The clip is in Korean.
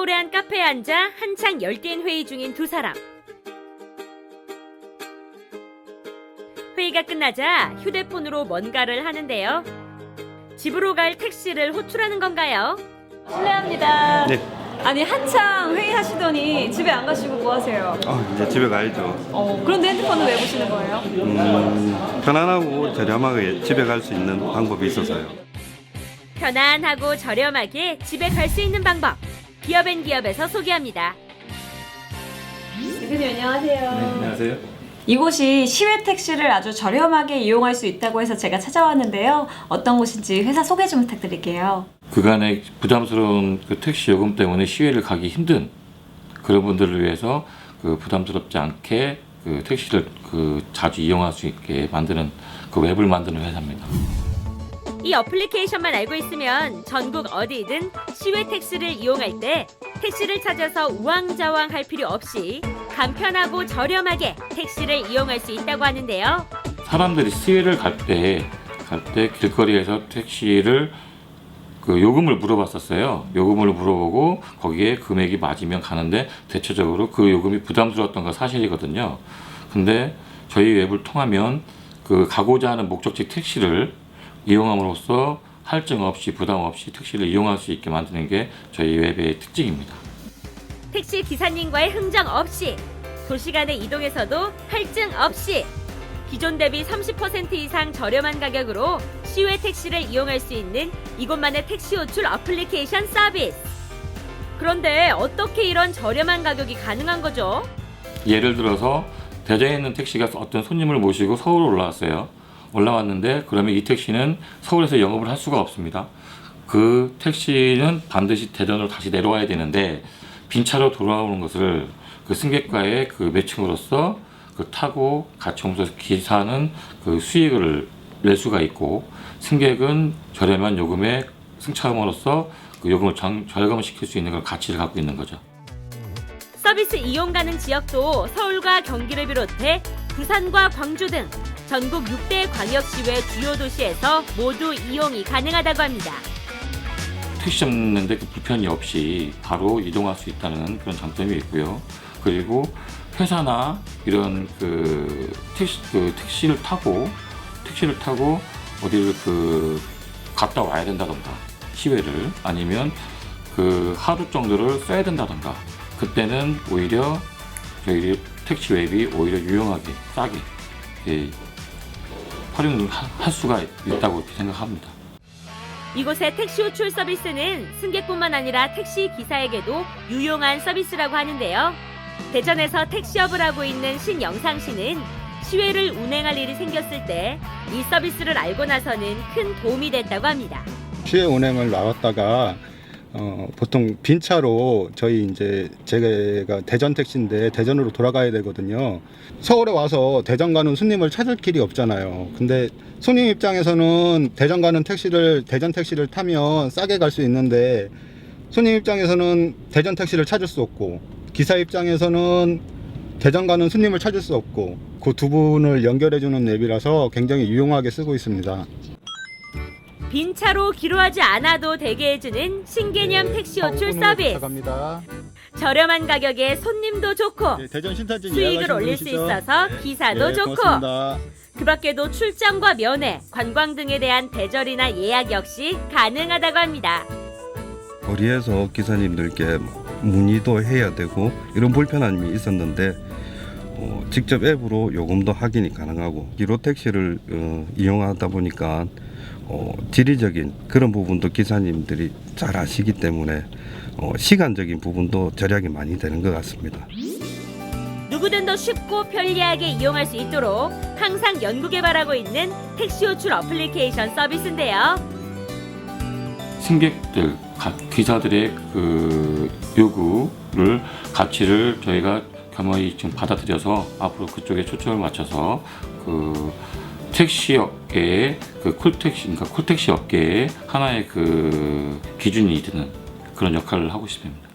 서울의 한 카페에 앉아 한창 열띤 회의 중인 두 사람. 회의가 끝나자 휴대폰으로 뭔가를 하는데요. 집으로 갈 택시를 호출하는 건가요? 실례합니다. 네. 아니 한창 회의하시더니 집에 안 가시고 뭐 하세요? 이제 집에 가야죠. 그런데 핸드폰을 왜 보시는 거예요? 편안하고 저렴하게 집에 갈 수 있는 방법이 있어서요. 편안하고 저렴하게 집에 갈 수 있는 방법. 기업앤기업에서 소개합니다. 대표님 안녕하세요. 안녕하세요. 이곳이 시외 택시를 아주 저렴하게 이용할 수 있다고 해서 제가 찾아왔는데요. 어떤 곳인지 회사 소개 좀 부탁드릴게요. 그간의 부담스러운 그 택시 요금 때문에 시외를 가기 힘든 그런 분들을 위해서 그 부담스럽지 않게 그 택시를 그 자주 이용할 수 있게 만드는 그 웹을 만드는 회사입니다. 이 어플리케이션만 알고 있으면 전국 어디든 시외 택시를 이용할 때 택시를 찾아서 우왕좌왕할 필요 없이 간편하고 저렴하게 택시를 이용할 수 있다고 하는데요. 사람들이 시외를 갈 때 길거리에서 택시를 그 요금을 물어봤었어요. 요금을 물어보고 거기에 금액이 맞으면 가는데 대체적으로 그 요금이 부담스러웠던 건 사실이거든요. 근데 저희 웹을 통하면 그 가고자 하는 목적지 택시를 이용함으로써 할증 없이 부담 없이 택시를 이용할 수 있게 만드는 게 저희 웹의 특징입니다. 택시 기사님과의 흥정 없이 도시간의 이동에서도 할증 없이 기존 대비 30% 이상 저렴한 가격으로 시외 택시를 이용할 수 있는 이곳만의 택시 호출 어플리케이션 서비스. 그런데 어떻게 이런 저렴한 가격이 가능한 거죠? 예를 들어서 대전에 있는 택시가 어떤 손님을 모시고 서울로 올라왔어요. 올라왔는데 그러면 이 택시는 서울에서 영업을 할 수가 없습니다. 그 택시는 반드시 대전으로 다시 내려와야 되는데 빈 차로 돌아오는 것을 그 승객과의 그 매칭으로써 그 타고 같이 오면서 기사는 그 수익을 낼 수가 있고 승객은 저렴한 요금에 승차함으로써 그 요금을 절감시킬 수 있는 걸 가치를 갖고 있는 거죠. 서비스 이용 가능 지역도 서울과 경기를 비롯해 부산과 광주 등 전국 6대 광역시외 주요 도시에서 모두 이용이 가능하다고 합니다. 택시 잡는데 그 불편이 없이 바로 이동할 수 있다는 그런 장점이 있고요. 그리고 회사나 이런 그 택시를 타고 어디를 그 갔다 와야 된다던가 시외를 아니면 그 하루 정도를 써야 된다던가 그때는 오히려 저희 택시 웹이 오히려 유용하게 싸게 활용을 할 수가 있다고 이렇게 생각합니다. 이곳의 택시 호출 서비스는 승객뿐만 아니라 택시 기사에게도 유용한 서비스라고 하는데요. 대전에서 택시업을 하고 있는 신영상 씨는 시외를 운행할 일이 생겼을 때 이 서비스를 알고 나서는 큰 도움이 됐다고 합니다. 시외 운행을 나왔다가 보통 빈 차로 제가 대전 택시인데 대전으로 돌아가야 되거든요. 서울에 와서 대전 가는 손님을 찾을 길이 없잖아요. 근데 손님 입장에서는 대전 가는 대전 택시를 타면 싸게 갈 수 있는데 손님 입장에서는 대전 택시를 찾을 수 없고 기사 입장에서는 대전 가는 손님을 찾을 수 없고 그 두 분을 연결해주는 앱이라서 굉장히 유용하게 쓰고 있습니다. 빈 차로 기로하지 않아도 되게 해주는 신개념 택시 호출 서비스. 저렴한 가격에 손님도 좋고 대전 신탄진 수익을 올릴 수 있어서 기사도 좋고 고맙습니다. 그 밖에도 출장과 면회, 관광 등에 대한 대절이나 예약 역시 가능하다고 합니다. 거리에서 기사님들께 문의도 해야 되고 이런 불편함이 있었는데 직접 앱으로 요금도 확인이 가능하고 기로 택시를 이용하다 보니까 지리적인 그런 부분도 기사님들이 잘 아시기 때문에 시간적인 부분도 절약이 많이 되는 것 같습니다. 누구든 더 쉽고 편리하게 이용할 수 있도록 항상 연구 개발하고 있는 택시 호출 어플리케이션 서비스인데요. 승객들, 기사들의 그 요구를 가치를 저희가 겸허히 지금 받아들여서 앞으로 그쪽에 초점을 맞춰서 그 택시 업계의 그 콜택시 업계의 하나의 그 기준이 되는 그런 역할을 하고 싶습니다.